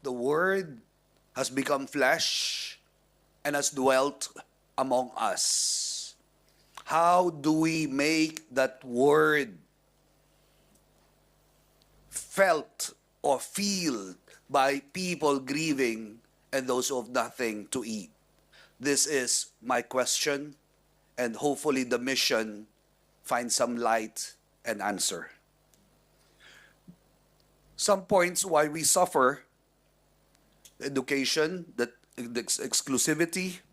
the Word has become flesh and has dwelt among us. How do we make that Word felt or feel by people grieving and those who have nothing to eat? This is my question, and hopefully the mission finds some light and answer. Some points why we suffer: education, the exclusivity,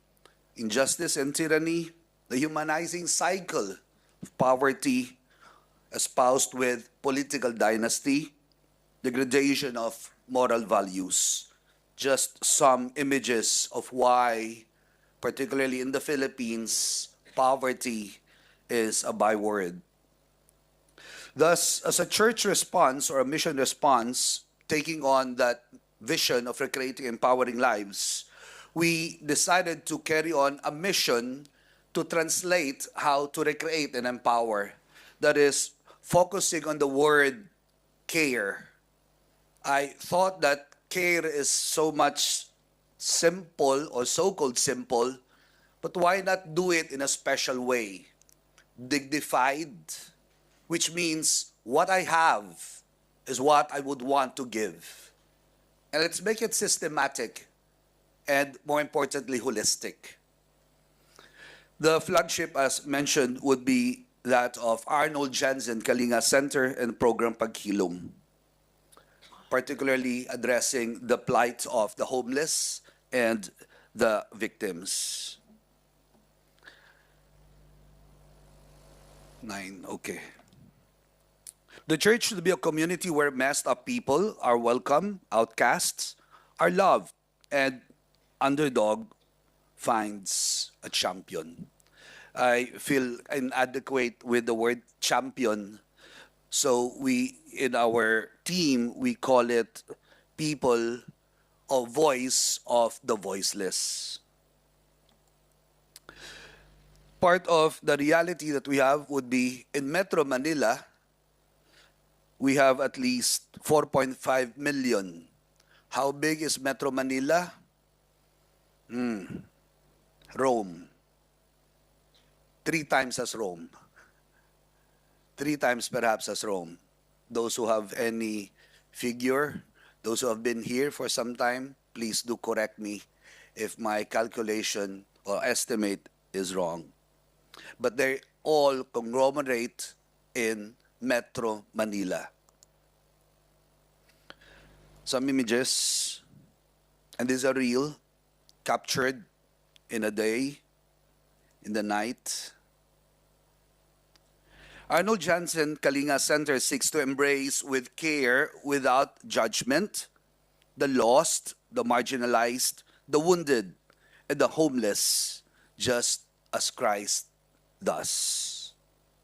injustice and tyranny, the humanizing cycle of poverty espoused with political dynasty, degradation of moral values. Just some images of why, particularly in the Philippines, poverty is a byword. Thus, as a church response or a mission response, taking on that vision of recreating, empowering lives, we decided to carry on a mission to translate how to recreate and empower. That is, focusing on the word care. I thought that care is so much simple or so-called simple, but why not do it in a special way? Dignified, which means what I have is what I would want to give. And let's make it systematic and, more importantly, holistic. The flagship, as mentioned, would be that of Arnold Jansen Kalinga Center and program Paghilom, particularly addressing the plight of the homeless and the victims. 9, okay. The church should be a community where messed up people are welcome, outcasts are loved, and underdog finds a champion. I feel inadequate with the word champion, so we, in our team, we call it people of voice of the voiceless. Part of the reality that we have would be in Metro Manila, we have at least 4.5 million. How big is Metro Manila? Rome. 3 times as Rome. 3 times perhaps as Rome. Those who have any figure, those who have been here for some time, please do correct me if my calculation or estimate is wrong. But they all conglomerate in Metro Manila. Some images, and these are real, captured in a day, in the night. Arnold Jansen Kalinga Center seeks to embrace with care, without judgment, the lost, the marginalized, the wounded, and the homeless, just as Christ does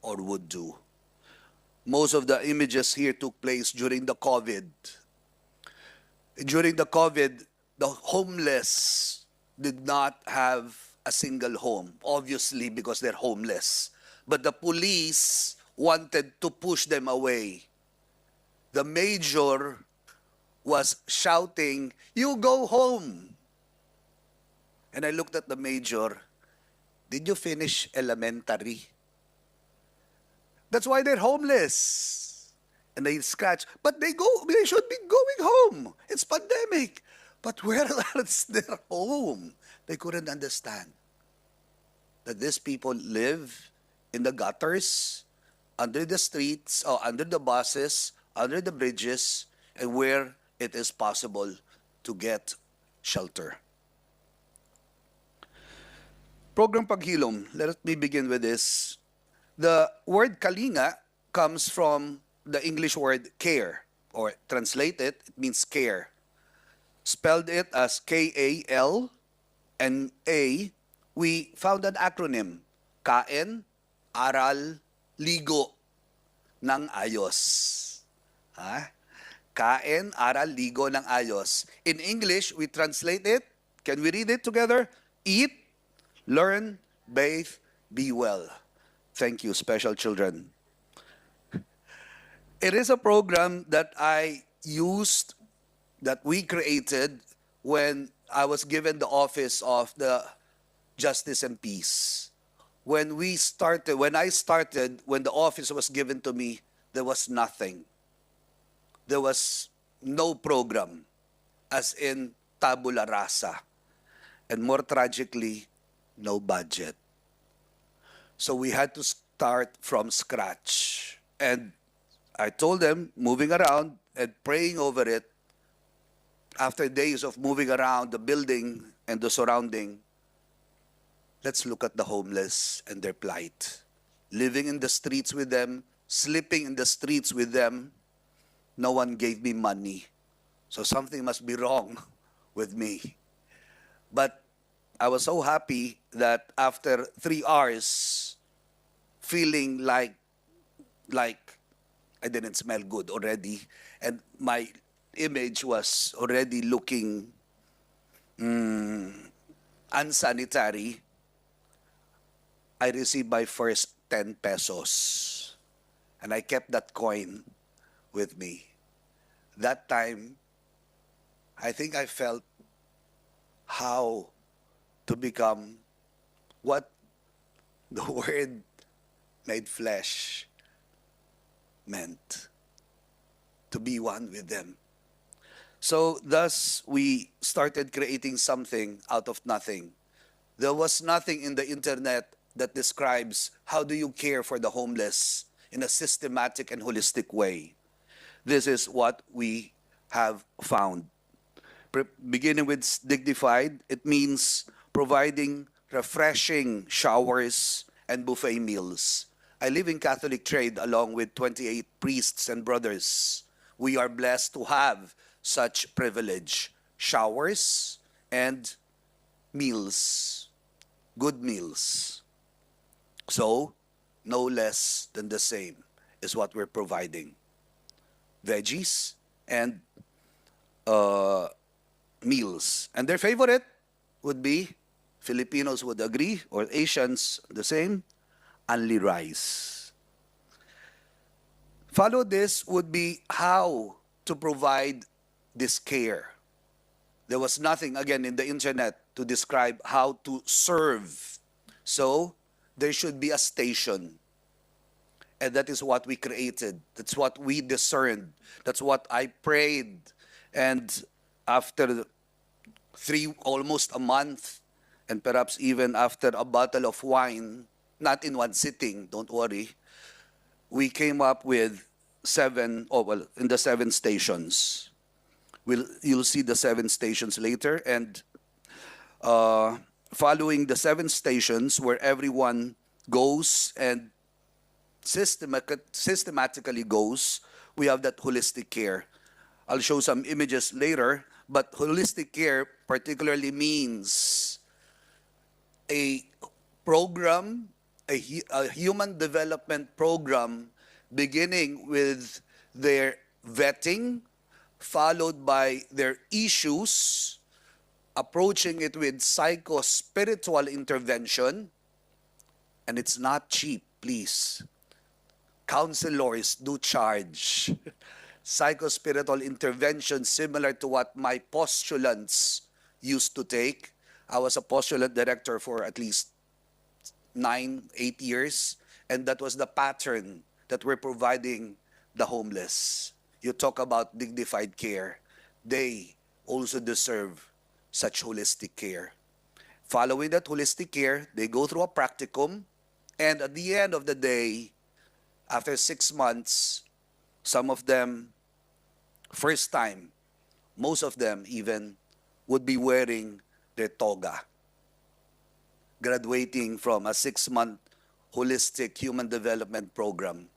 or would do. Most of the images here took place during the COVID. During the COVID, the homeless did not have a single home, obviously because they're homeless. But the police wanted to push them away. The mayor was shouting, "You go home." And I looked at the mayor, "Did you finish elementary?" That's why they're homeless. And they scratch, but they should be going home. It's pandemic. But where else their home? They couldn't understand that these people live in the gutters, under the streets, or under the buses, under the bridges, and where it is possible to get shelter. Program Paghilom, let me begin with this. The word Kalinga comes from the English word care, or translate it means care. Spelled it as K-A-L and A, we found an acronym, Kain, Aral, Ligo ng Ayos. Kain, Aral, Ligo ng Ayos. In English, we translate it. Can we read it together? Eat, learn, bathe, be well. Thank you, special children. It is a program that I used that we created when I was given the office of the Justice and Peace. When I started, when the office was given to me, there was nothing. There was no program, as in tabula rasa. And more tragically, no budget. So we had to start from scratch. And I told them, moving around and praying over it, after days of moving around the building and the surrounding, let's look at the homeless and their plight. Living in the streets with them, sleeping in the streets with them, no one gave me money. So something must be wrong with me. But I was so happy that after 3 hours, feeling like I didn't smell good already, and my image was already looking unsanitary, I received my first 10 pesos. And I kept that coin with me. That time, I think I felt how to become what the word made flesh meant, to be one with them. So thus, we started creating something out of nothing. There was nothing in the internet that describes how do you care for the homeless in a systematic and holistic way. This is what we have found. Beginning with dignified, it means providing refreshing showers and buffet meals. I live in Catholic trade along with 28 priests and brothers. We are blessed to have such privilege, showers and meals, good meals. So, no less than the same is what we're providing. Veggies and meals. And their favorite would be, Filipinos would agree, or Asians the same, only rice. Follow this would be how to provide this care. There was nothing, again, in the internet to describe how to serve. So, there should be a station. And that is what we created. That's what we discerned. That's what I prayed. And after almost a month, and perhaps even after a bottle of wine, not in one sitting, don't worry, we came up with in the 7 stations. You'll see the 7 stations later. And following the 7 stations where everyone goes and systematically goes, we have that holistic care. I'll show some images later, but holistic care particularly means a program, a human development program beginning with their vetting, followed by their issues, approaching it with psycho-spiritual intervention, and it's not cheap, please. Counselors do charge. Psycho-spiritual intervention similar to what my postulants used to take. I was a postulant director for at least 9, 8 years, and that was the pattern that we're providing the homeless. You talk about dignified care. They also deserve such holistic care. Following that holistic care, they go through a practicum, and at the end of the day, after 6 months, some of them, first time, most of them even, would be wearing their toga, graduating from a 6-month holistic human development program,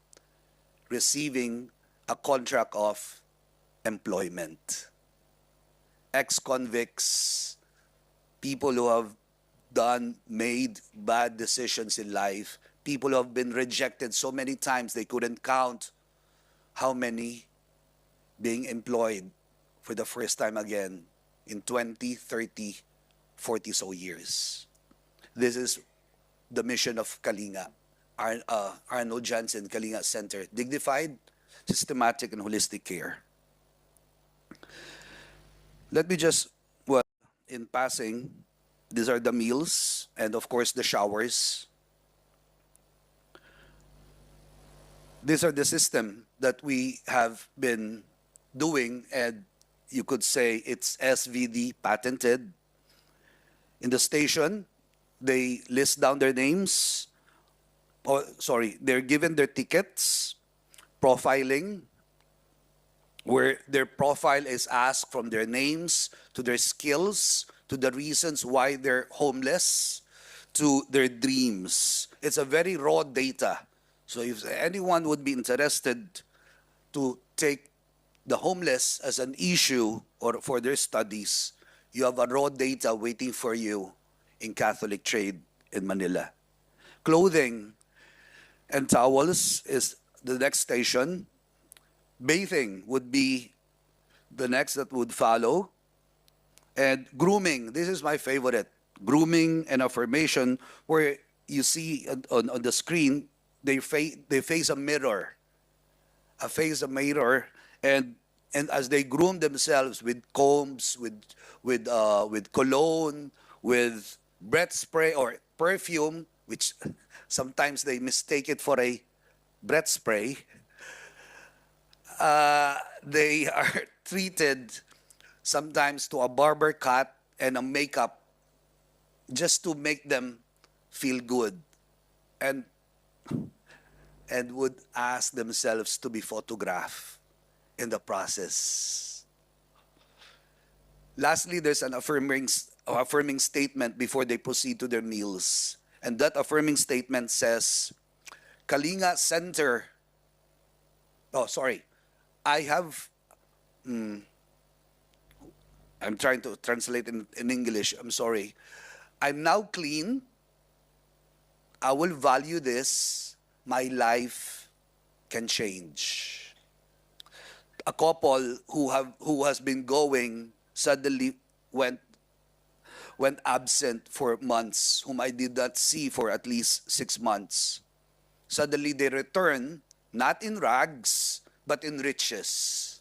receiving a contract of employment. Ex-convicts, people who have made bad decisions in life, people who have been rejected so many times they couldn't count how many, being employed for the first time again in 20, 30, 40 so years. This is the mission of Kalinga, Arnold Jansen Kalinga Center, dignified, systematic, and holistic care. Let me just, well, in passing, these are the meals and of course the showers. These are the system that we have been doing, and you could say it's SVD patented. In the station, they list down their names, or sorry, they're given their tickets, profiling, where their profile is asked from their names to their skills to the reasons why they're homeless to their dreams. It's a very raw data. So if anyone would be interested to take the homeless as an issue or for their studies, you have a raw data waiting for you in Catholic Trade in Manila. Clothing and towels is the next station. Bathing would be the next that would follow. And grooming, this is my favorite. Grooming and affirmation, where you see on the screen, they face a mirror. And as they groom themselves with combs, with cologne, with breath spray or perfume, which sometimes they mistake it for a breath spray, they are treated sometimes to a barber cut and a makeup just to make them feel good, and would ask themselves to be photographed in the process. Lastly, there's an affirming statement before they proceed to their meals. And that affirming statement says, Kalinga Center. Oh, sorry. I'm trying to translate in English. I'm sorry. I'm now clean. I will value this. My life can change. A couple who has been going suddenly went absent for months, whom I did not see for at least 6 months. Suddenly they return, not in rags, but in riches,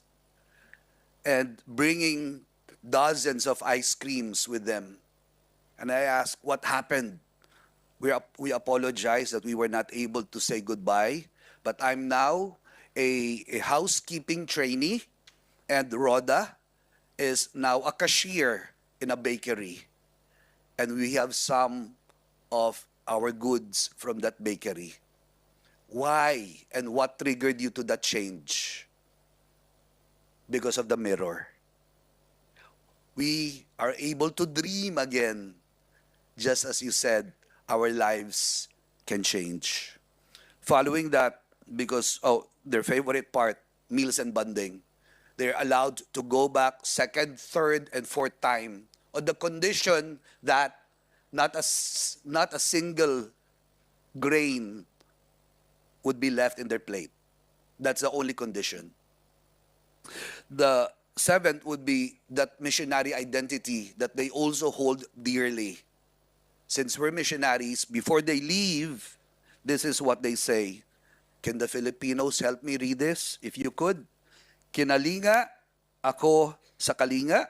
and bringing dozens of ice creams with them. And I asked, what happened? We apologize that we were not able to say goodbye, but I'm now a housekeeping trainee, and Rhoda is now a cashier in a bakery. And we have some of our goods from that bakery. Why and what triggered you to that change? Because of the mirror. We are able to dream again, just as you said, our lives can change. Following that, because their favorite part, meals and bonding, they're allowed to go back second, third, and fourth time on the condition that not a single grain would be left in their plate. That's the only condition. The seventh would be that missionary identity that they also hold dearly. Since we're missionaries, before they leave, this is what they say. Can the Filipinos help me read this? If you could. Kinalinga ako sa kalinga,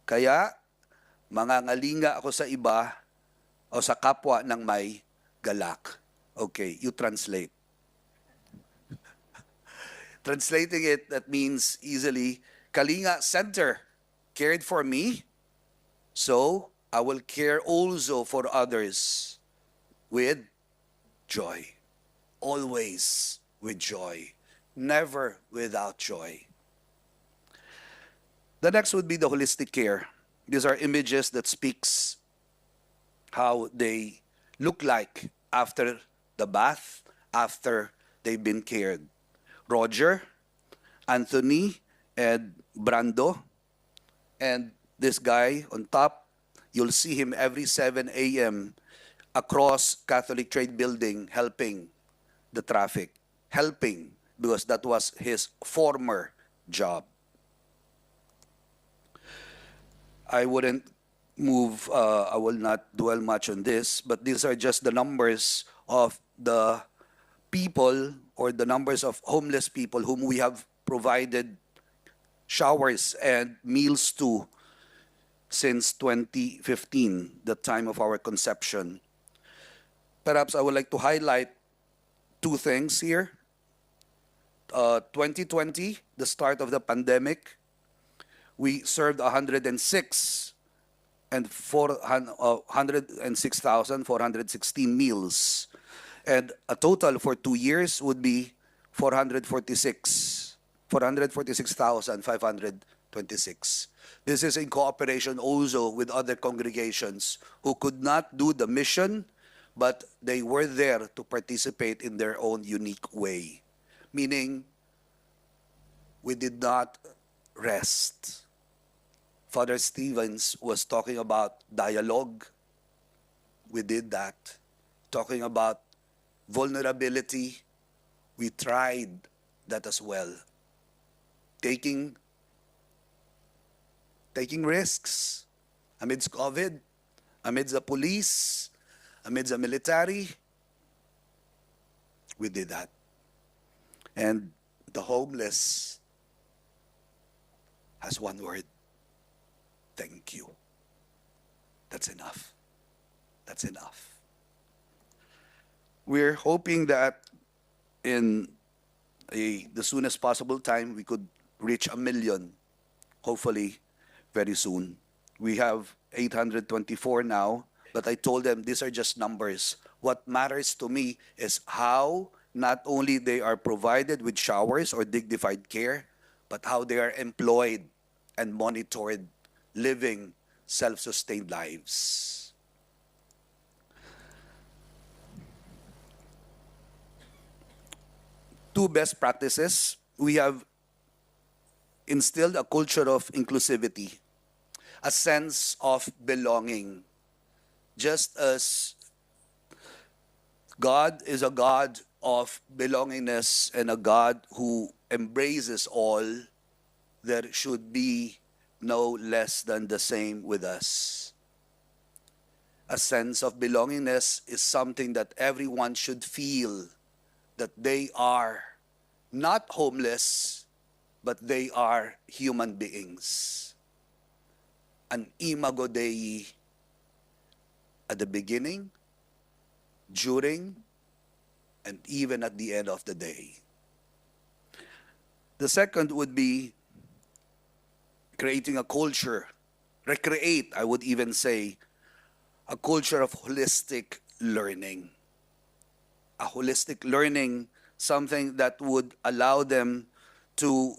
kaya mangangalinga ako sa iba o sa kapwa ng may galak. Okay, you translate. Translating it, that means easily, Kalinga Center cared for me, so I will care also for others with joy. Always with joy. Never without joy. The next would be the holistic care. These are images that speaks how they look like after the bath, after they've been cared. Roger, Anthony, and Brando. And this guy on top, you'll see him every 7 a.m. across Catholic Trade Building helping the traffic. Helping, because that was his former job. I wouldn't move, I will not dwell much on this, but these are just the numbers of the people or the numbers of homeless people whom we have provided showers and meals too since 2015, the time of our conception. Perhaps I would like to highlight two things here. 2020, the start of the pandemic, we served 106 and 106,416 meals. And a total for 2 years would be 446,526. This is in cooperation also with other congregations who could not do the mission, but they were there to participate in their own unique way. Meaning, we did not rest. Father Stevens was talking about dialogue. We did that. Talking about vulnerability. We tried that as well. Taking risks amidst COVID, amidst the police, amidst the military. We did that. And the homeless has one word: thank you. That's enough. That's enough. We're hoping that in the soonest possible time, we could reach 1 million, hopefully very soon. We have 824 now, but I told them these are just numbers. What matters to me is how not only they are provided with showers or dignified care, but how they are employed and monitored, living self-sustained lives. Two best practices. We have instilled a culture of inclusivity, a sense of belonging. Just as God is a God of belongingness and a God who embraces all, there should be no less than the same with us. A sense of belongingness is something that everyone should feel, that they are not homeless, but they are human beings. An imago Dei at the beginning, during, and even at the end of the day. The second would be creating a culture, recreate, I would even say, a culture of holistic learning. A holistic learning, something that would allow them to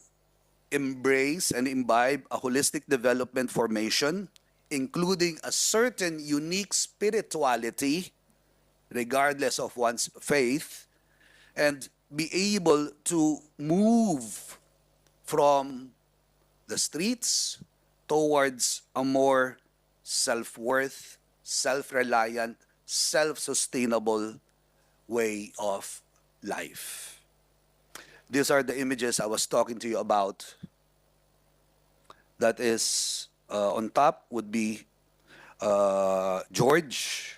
embrace and imbibe a holistic development formation, including a certain unique spirituality, regardless of one's faith, and be able to move from the streets towards a more self-worth, self-reliant, self-sustainable way of life. These are the images I was talking to you about. That is, on top would be George,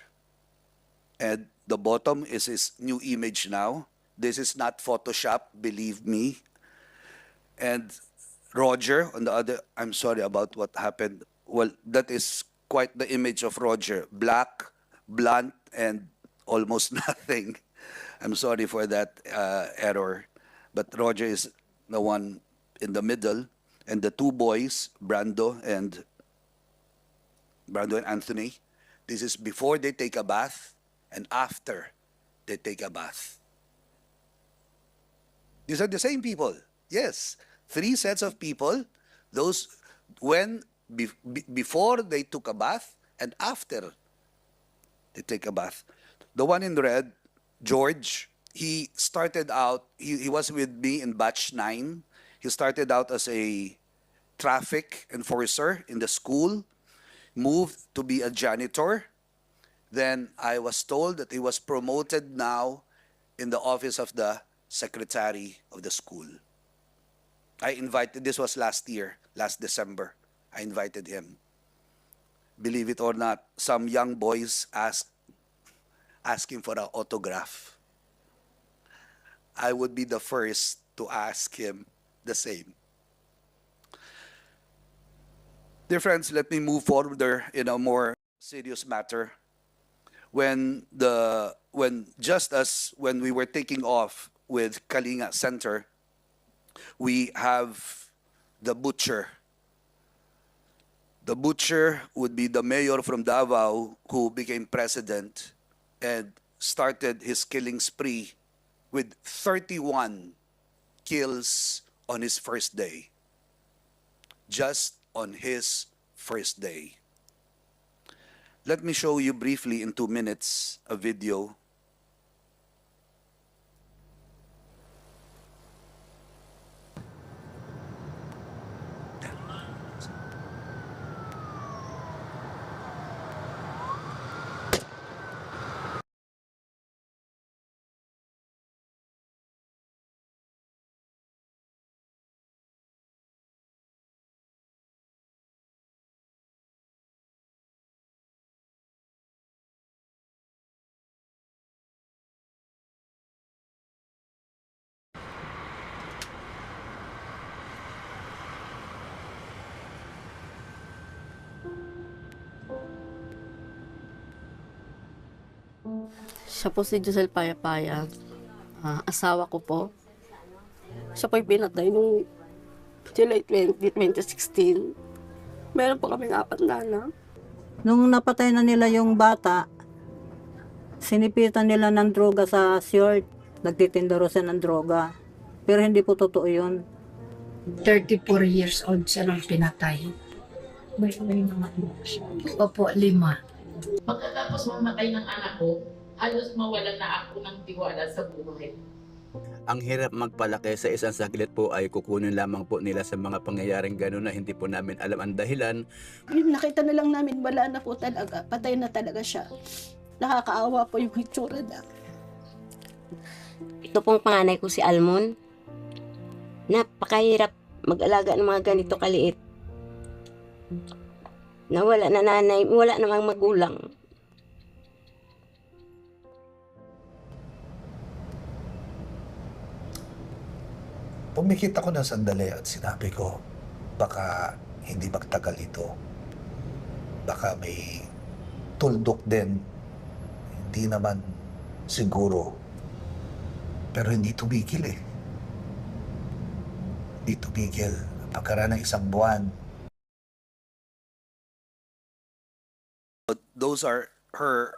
and the bottom is his new image now. This is not Photoshop, believe me. And Roger on the other, I'm sorry about what happened. Well, that is quite the image of Roger. Black, blunt, and almost nothing. I'm sorry for that error. But Roger is the one in the middle. And the two boys, Brando and Anthony, this is before they take a bath and after they take a bath. These are the same people. Yes, three sets of people. Those when before they took a bath and after they take a bath. The one in red, George, he started out, he was with me in batch 9. He started out as a traffic enforcer in the school, moved to be a janitor. Then I was told that he was promoted now in the office of the secretary of the school. I invited, this was last year, last December. I invited him. Believe it or not, some young boys asked him for an autograph. I would be the first to ask him the same. Dear friends, let me move forward in a more serious matter. When just as when we were taking off with Kalinga Center, we have the butcher. The butcher would be the mayor from Davao who became president and started his killing spree with 31 kills on his first day. Just on his first day. Let me show you briefly in 2 minutes a video. Siya po si Josel Payapaya, asawa ko po. Siya po yung pinatay noong July 20, 2016. Meron po kaming 4 na anak. Nung napatay na nila yung bata, sinipitan nila ng droga sa short. Nagtitinda raw siya ng droga. Pero hindi po totoo yun. 34 years old siya nung pinatay. May mga anak. Opo, 5. Pagkatapos mamatay ng anak ko, halos mawalan na ako ng tiwala sa buhay. Ang hirap magpalaki sa isang saglit po ay kukunin lamang po nila sa mga pangyayaring gano'n na hindi po namin alam ang dahilan. Yung nakita na lang namin, wala na po talaga. Patay na talaga siya. Nakakaawa po yung itsura na. Ito pong panganay ko si Almon. Napakahirap mag-alaga ng mga ganito kaliit. Nawala na nanay, wala namang magulang. Pumikit ako ng sandali at sinabi ko, baka hindi magtagal ito. Baka may tuldok din. Hindi naman siguro. Pero hindi tumigil eh. Hindi tumigil. Pagkaraan ng 1 buwan. But those are her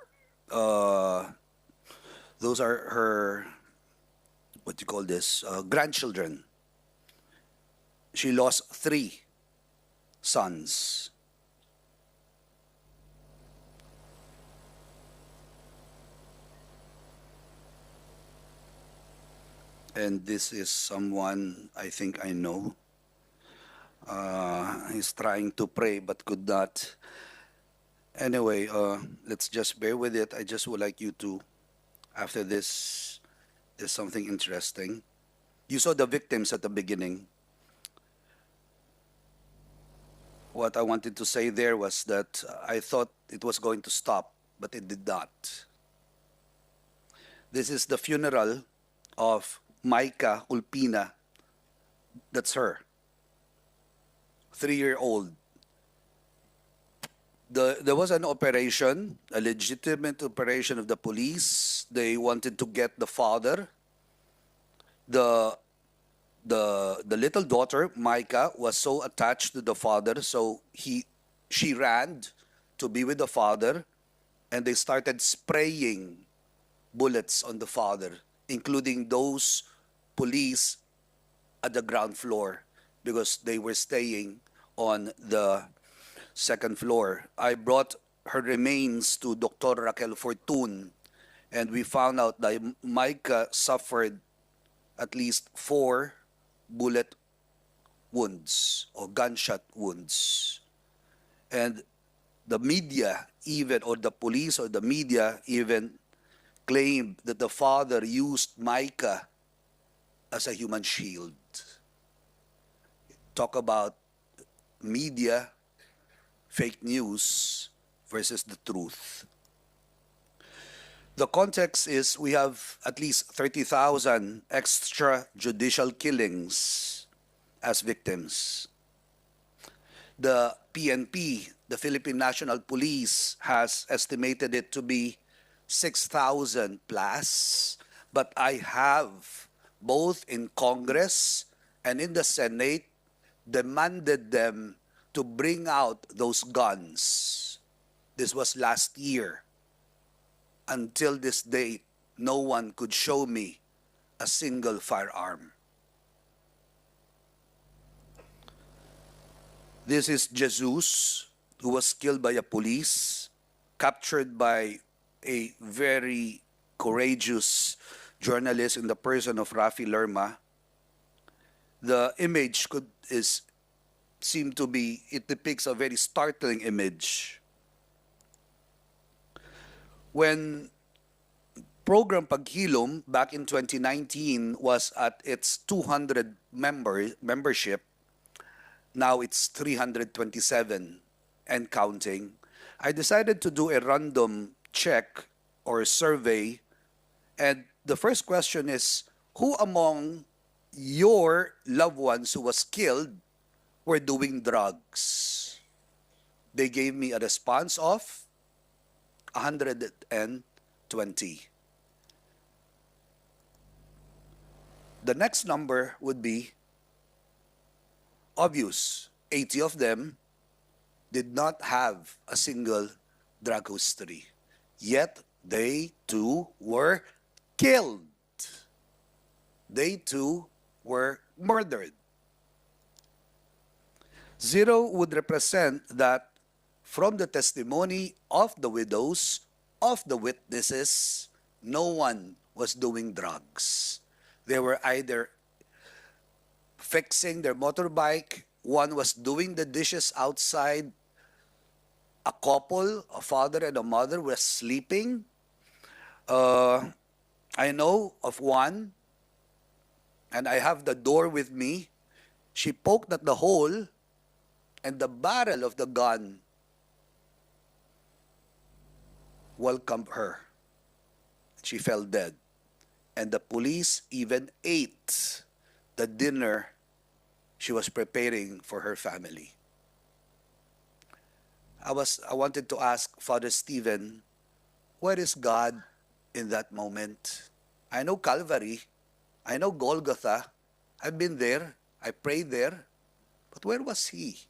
what you call this, grandchildren. She lost 3 sons. And this is someone I think I know. He's trying to pray but could not. Anyway, let's just bear with it. I just would like you to, after this, there's something interesting. You saw the victims at the beginning. What I wanted to say there was that I thought it was going to stop, but it did not. This is the funeral of Maika Ulpina. That's her. 3-year-old. There was an operation, a legitimate operation of the police. They wanted to get the father. The little daughter, Maika, was so attached to the father, so she ran to be with the father, and they started spraying bullets on the father, including those police at the ground floor, because they were staying on the 2nd floor. I brought her remains to Dr. Raquel Fortun, and we found out that Maika suffered at least 4 bullet wounds or gunshot wounds. And the media even, or the police or the media even claimed that the father used Maika as a human shield. Talk about media, fake news versus the truth. The context is we have at least 30,000 extrajudicial killings as victims. The PNP, the Philippine National Police, has estimated it to be 6,000 plus. But I have, both in Congress and in the Senate, demanded them to bring out those guns. This was last year. Until this date, no one could show me a single firearm. This is Jesus, who was killed by a police, captured by a very courageous journalist in the person of Rafi Lerma. The image it depicts a very startling image. When program Paghilom back in 2019 was at its 200 membership, now it's 327 and counting. I decided to do a random check or survey, and the first question is, who among your loved ones who was killed were doing drugs? They gave me a response of 120. The next number would be obvious. 80 of them did not have a single drug history. Yet they too were killed. They too were murdered. 0 would represent that from the testimony of the widows, of the witnesses, no one was doing drugs. They were either fixing their motorbike, one was doing the dishes outside, a couple, a father and a mother, were sleeping. I know of one, and I have the door with me. She poked at the hole, and the barrel of the gun welcomed her. She fell dead. And the police even ate the dinner she was preparing for her family. I wanted to ask Father Stephen, where is God in that moment? I know Calvary, I know Golgotha, I've been there, I prayed there, but where was He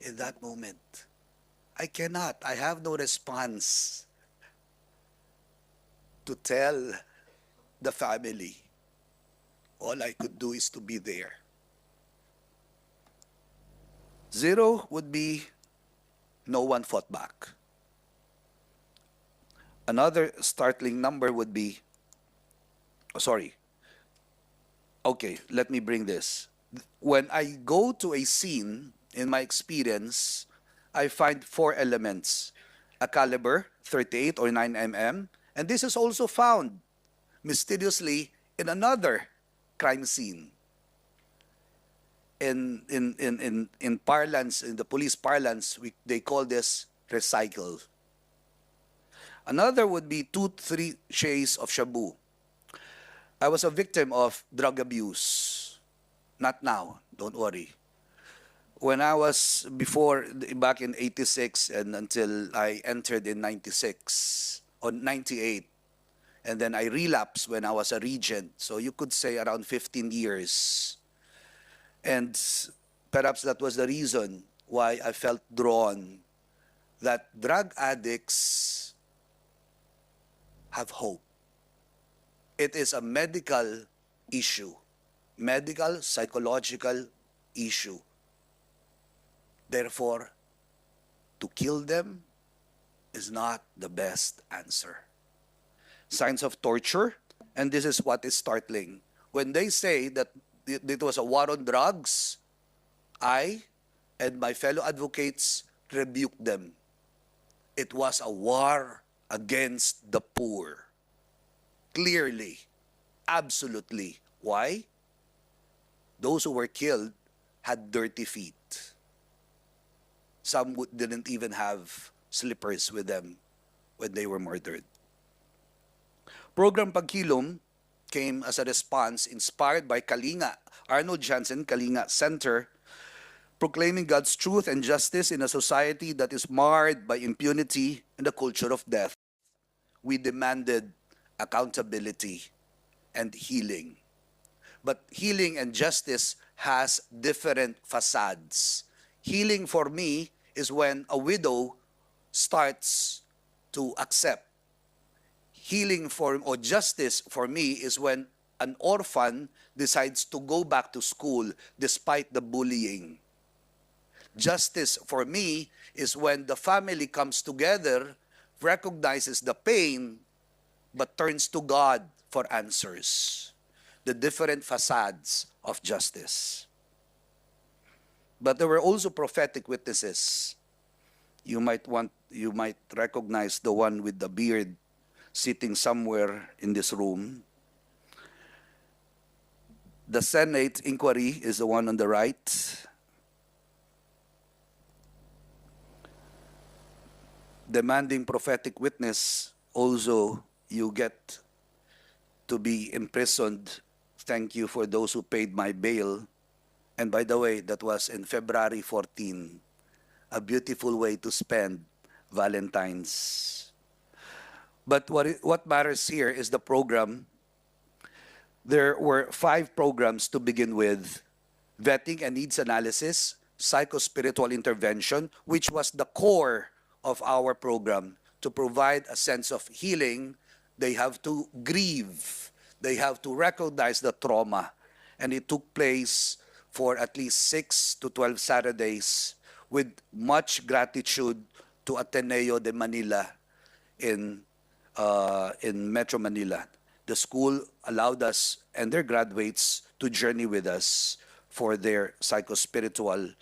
in that moment? I have no response to tell the family. All I could do is to be there. 0 would be no one fought back. Another startling number would be, okay, let me bring this. When I go to a scene, in my experience, I find 4 elements. A caliber, 38 or 9 mm, and this is also found mysteriously in another crime scene. In parlance, in the police parlance, they call this recycle. Another would be 2-3 shays of shabu. I was a victim of drug abuse. Not now, don't worry. When I was back in 86 and until I entered in 96 or 98, and then I relapsed when I was a regent. So you could say around 15 years. And perhaps that was the reason why I felt drawn that drug addicts have hope. It is a medical issue, medical, psychological issue. Therefore, to kill them is not the best answer. Signs of torture, and this is what is startling. When they say that it was a war on drugs, I and my fellow advocates rebuked them. It was a war against the poor. Clearly, absolutely. Why? Those who were killed had dirty feet. Some didn't even have slippers with them when they were murdered. Program Paghilom came as a response inspired by Kalinga, Arnold Janssen Kalinga Center, proclaiming God's truth and justice in a society that is marred by impunity and a culture of death. We demanded accountability and healing. But healing and justice has different facades. Healing for me is when a widow starts to accept. Healing or justice for me is when an orphan decides to go back to school despite the bullying. Justice for me is when the family comes together, recognizes the pain, but turns to God for answers. The different facades of justice. But there were also prophetic witnesses. You might recognize the one with the beard sitting somewhere in this room. The Senate inquiry is the one on the right. Demanding prophetic witness, also you get to be imprisoned. Thank you for those who paid my bail. And by the way, that was in February 14. A beautiful way to spend Valentine's. But what matters here is the program. There were 5 programs to begin with: vetting and needs analysis, psychospiritual intervention, which was the core of our program. To provide a sense of healing, they have to grieve. They have to recognize the trauma. And it took place for at least 6 to 12 Saturdays with much gratitude to Ateneo de Manila in Metro Manila. The school allowed us and their graduates to journey with us for their psychospiritual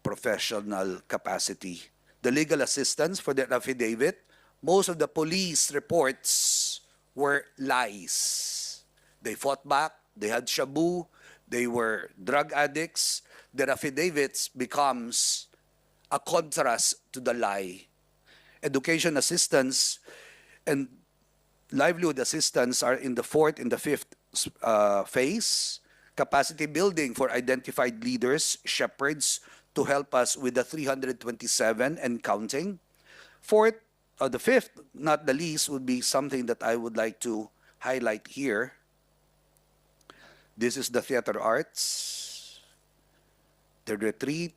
professional capacity. The legal assistance for their affidavit, most of the police reports were lies. They fought back, they had shabu, they were drug addicts. Their affidavits becomes a contrast to the lie. Education assistance and livelihood assistance are in the 4th and the 5th phase. Capacity building for identified leaders, shepherds, to help us with the 327 and counting. The 5th, not the least, would be something that I would like to highlight here. This is the theater arts, the retreat,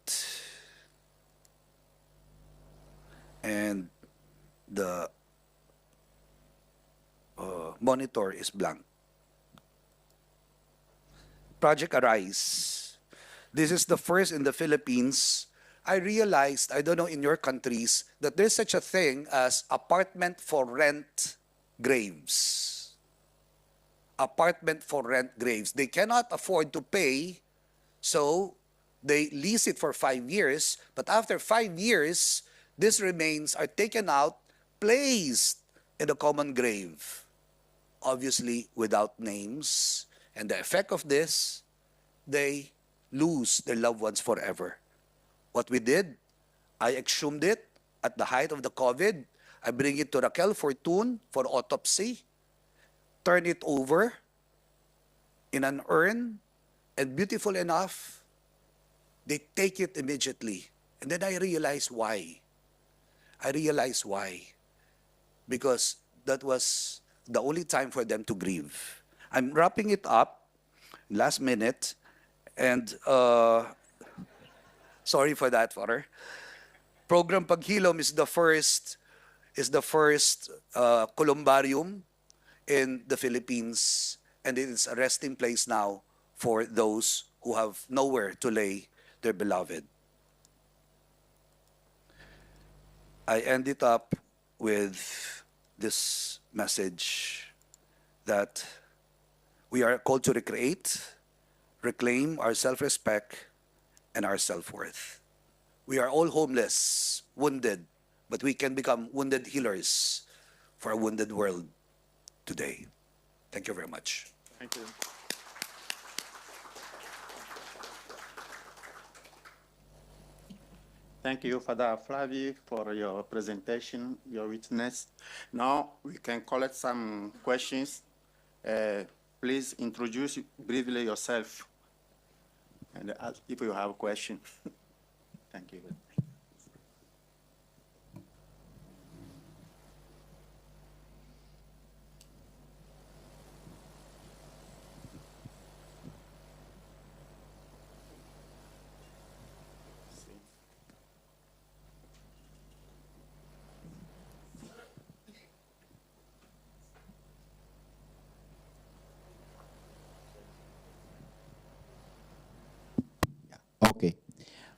and the monitor is blank. Project Arise. This is the first in the Philippines. I realized, I don't know in your countries, that there's such a thing as apartment for rent graves. Apartment for rent graves. They cannot afford to pay, so they lease it for 5 years, but after 5 years, these remains are taken out, placed in a common grave, obviously without names. And the effect of this, they lose their loved ones forever. What we did, I exhumed it at the height of the COVID. I bring it to Raquel Fortune for autopsy, turn it over in an urn, and beautiful enough, they take it immediately. And then I realized why. Because that was the only time for them to grieve. I'm wrapping it up, last minute, and sorry for that, Father. Program Paghilom is the first columbarium in the Philippines, and it is a resting place now for those who have nowhere to lay their beloved. I end it up with this message that we are called to reclaim our self-respect and our self-worth. We are all homeless, wounded, but we can become wounded healers for a wounded world today. Thank you very much. Thank you. Thank you, Father Flavie, for your presentation, your witness. Now we can collect some questions. Please introduce briefly yourself and ask if you have a question. Thank you. Okay.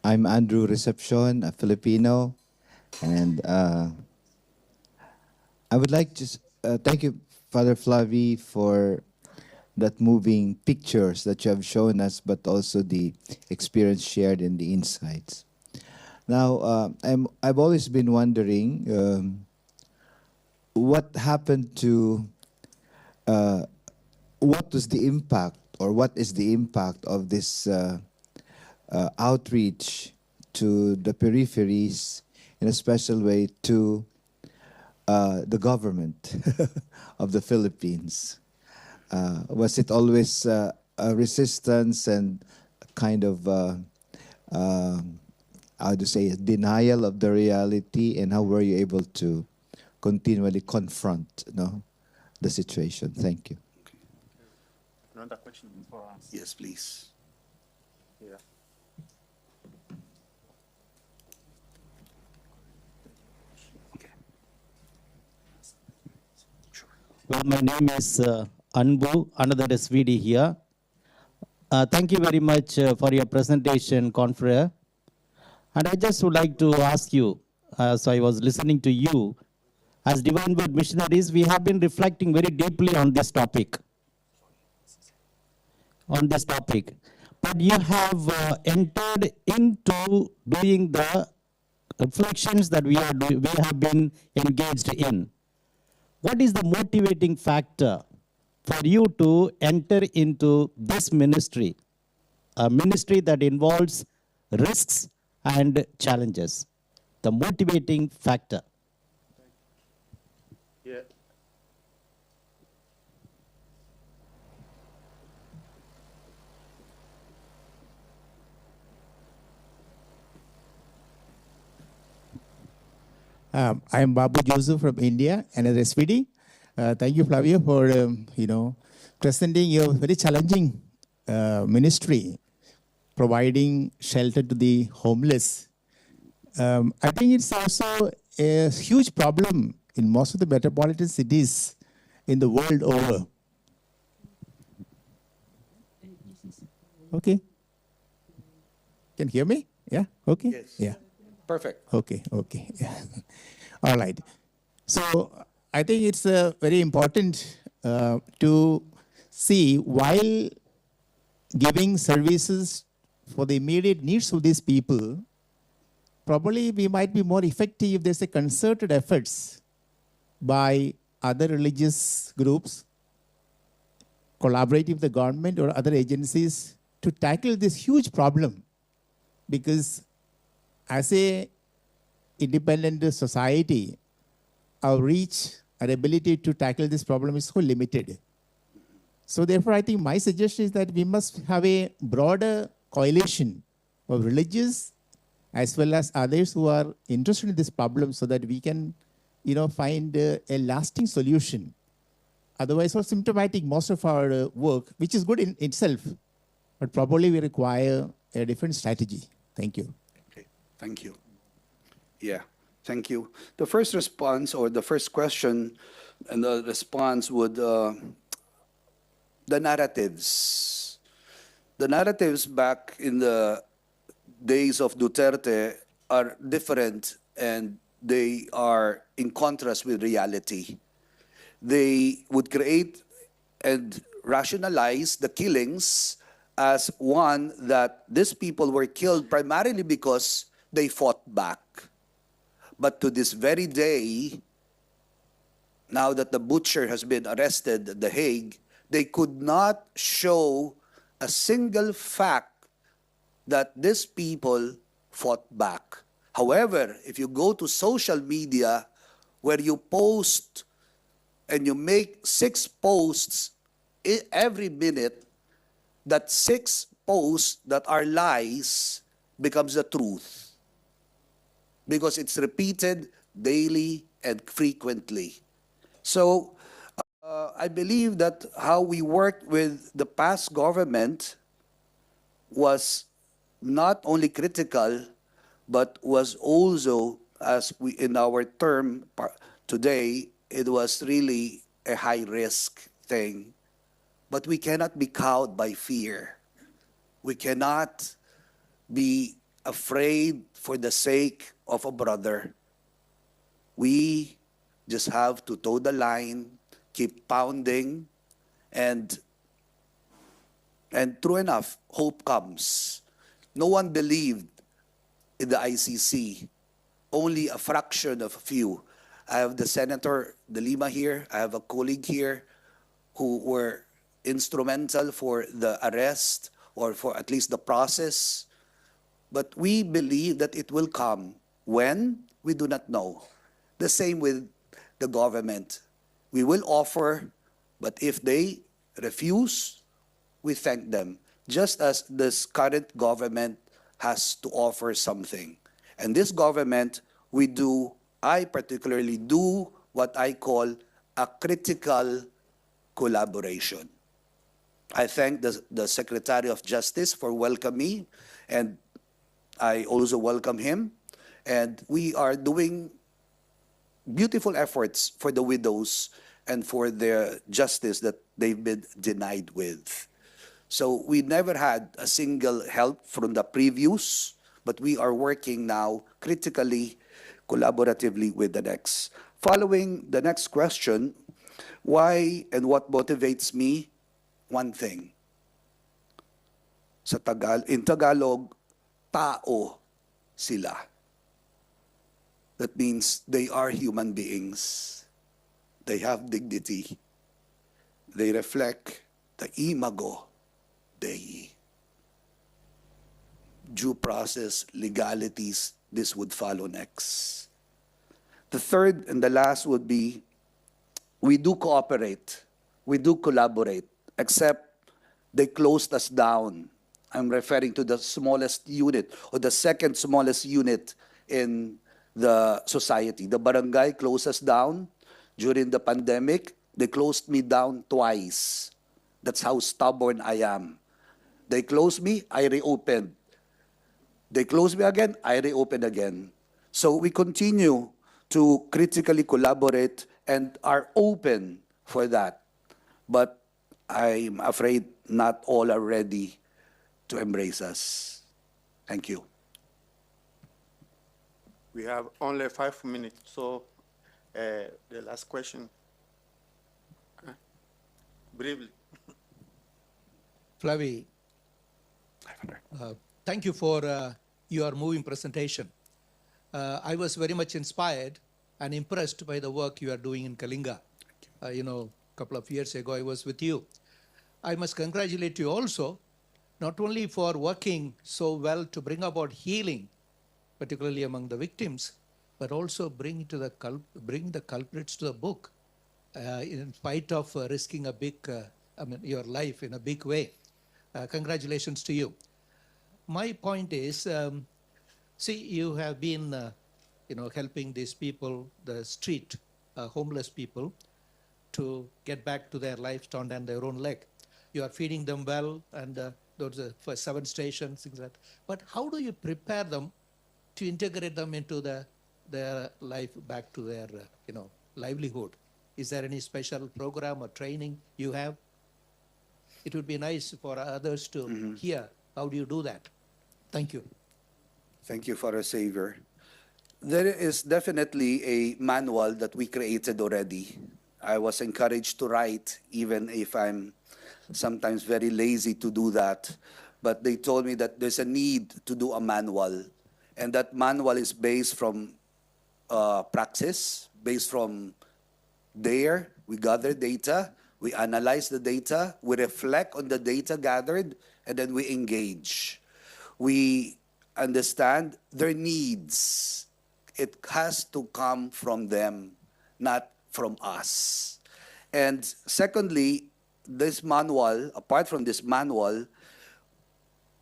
I'm Andrew Recepcion, a Filipino, and I would like to thank you, Father Flavie, for that moving pictures that you have shown us, but also the experience shared and the insights. Now, I've always been wondering what happened to, what was the impact, or what is the impact of this outreach to the peripheries, in a special way to the government of the Philippines. Was it always a resistance and kind of, how to say, a denial of the reality, and how were you able to continually confront, the situation? Thank you. Another question for us. Yes, please. Yeah. Well, my name is Anbu, another SVD here. Thank you very much for your presentation, Confrere. And I just would like to ask you, as I was listening to you, as Divine Word missionaries, we have been reflecting very deeply on this topic. But you have entered into doing the reflections that we have been engaged in. What is the motivating factor for you to enter into this ministry, a ministry that involves risks and challenges? The motivating factor. Yeah. I am Babu Joseph from India, another SVD. Thank you, Flavia, for presenting your very challenging ministry, providing shelter to the homeless. I think it's also a huge problem in most of the metropolitan cities in the world over. Okay. Can you hear me? Yeah. Okay. Yes. Yeah. Perfect. Okay. Yeah. All right. So I think it's very important to see, while giving services for the immediate needs of these people, probably we might be more effective if there's a concerted efforts by other religious groups, collaborating with the government or other agencies to tackle this huge problem. Because as a independent society, our reach and ability to tackle this problem is so limited. So therefore, I think my suggestion is that we must have a broader coalition of religious as well as others who are interested in this problem, so that we can, find a lasting solution. Otherwise, we're symptomatic most of our work, which is good in itself, but probably we require a different strategy. Thank you. Okay, thank you. Yeah, thank you. The first response, or the first question and the response would, the narratives. The narratives back in the days of Duterte are different, and they are in contrast with reality. They would create and rationalize the killings as one that these people were killed primarily because they fought back. But to this very day, now that the butcher has been arrested at The Hague, they could not show a single fact that these people fought back. However, if you go to social media where you post and you make 6 posts every minute, that 6 posts that are lies becomes the truth. because it's repeated daily and frequently. So I believe that how we worked with the past government was not only critical, but was also, as we in our term today, it was really a high risk thing. But we cannot be cowed by fear. We cannot be afraid for the sake of a brother. We just have to toe the line, keep pounding, and true enough, hope comes. No one believed in the ICC. Only a fraction of a few. I have the Senator De Lima here. I have a colleague here who were instrumental for the arrest or for at least the process. But we believe that it will come. When? We do not know. The same with the government. We will offer, but if they refuse, we thank them. Just as this current government has to offer something. And this government, I particularly do what I call a critical collaboration. I thank the Secretary of Justice for welcoming me, and I also welcome him. And we are doing beautiful efforts for the widows and for their justice that they've been denied with. So we never had a single help from the previous, but we are working now critically, collaboratively with the next. Following the next question, why and what motivates me? One thing. In Tagalog, tao sila. That means they are human beings. They have dignity. They reflect the imago Dei. Due process, legalities, this would follow next. The third and the last would be, we do cooperate, we do collaborate, except they closed us down. I'm referring to the smallest unit or the second smallest unit in the society. The barangay closed us down during the pandemic. They closed me down twice. That's how stubborn I am. They closed me, I reopened. They closed me again, I reopened again. So we continue to critically collaborate and are open for that. But I'm afraid not all are ready to embrace us. Thank you. We have only 5 minutes, so the last question. Briefly. Flavie, thank you for your moving presentation. I was very much inspired and impressed by the work you are doing in Kalinga. A couple of years ago, I was with you. I must congratulate you also, not only for working so well to bring about healing, particularly among the victims, but also bring the culprits to the book, in spite of risking a big, your life in a big way. Congratulations to you. My point is, you have been, helping these people, the street, homeless people, to get back to their life, stand on their own leg. You are feeding them well, and those are for 7 stations, things like that. But how do you prepare them to integrate them into their life, back to their, livelihood? Is there any special program or training you have? It would be nice for others to hear. How do you do that? Thank you. Thank you for a savior. There is definitely a manual that we created already. I was encouraged to write, even if I'm sometimes very lazy to do that. But they told me that there's a need to do a manual. And that manual is based from praxis, based from there. We gather data, we analyze the data, we reflect on the data gathered, and then we engage. We understand their needs. It has to come from them, not from us. And secondly, this manual, apart from this manual,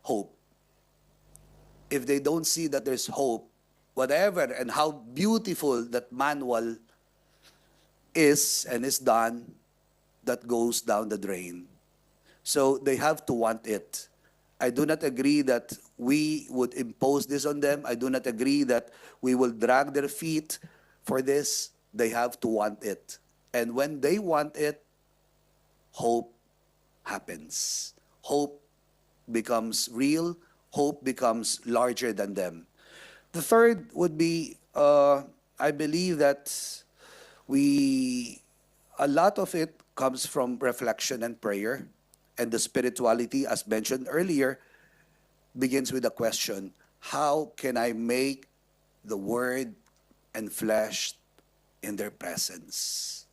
hope. If they don't see that there's hope, whatever and how beautiful that manual is and is done, that goes down the drain. So they have to want it. I do not agree that we would impose this on them. I do not agree that we will drag their feet for this. They have to want it. And when they want it, hope happens. Hope becomes real. Hope becomes larger than them. The third would be, I believe that a lot of it comes from reflection and prayer. And the spirituality, as mentioned earlier, begins with a question: how can I make the word enfleshed in their presence?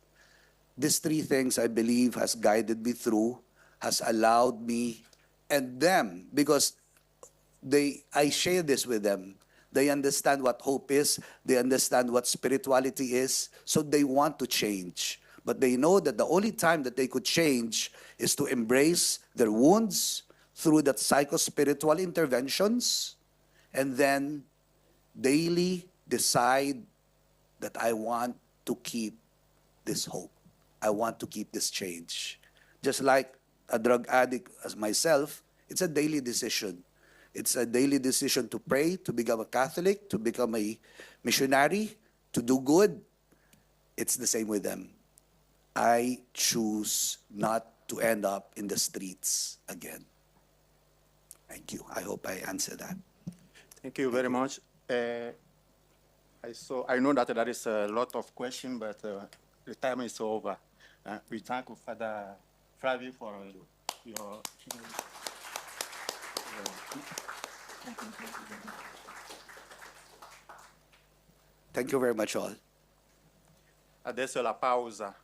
These three things, I believe, has guided me through, has allowed me and them, because I share this with them. They understand what hope is. They understand what spirituality is. So they want to change. But they know that the only time that they could change is to embrace their wounds through that psycho-spiritual interventions, and then daily decide that I want to keep this hope. I want to keep this change. Just like a drug addict as myself, it's a daily decision. It's a daily decision to pray, to become a Catholic, to become a missionary, to do good. It's the same with them. I choose not to end up in the streets again. Thank you. I hope I answered that. Thank you very much. I know that there is a lot of questions, but the time is over. We thank Father Flavie for your. Thank you very much all. Adesso la pausa.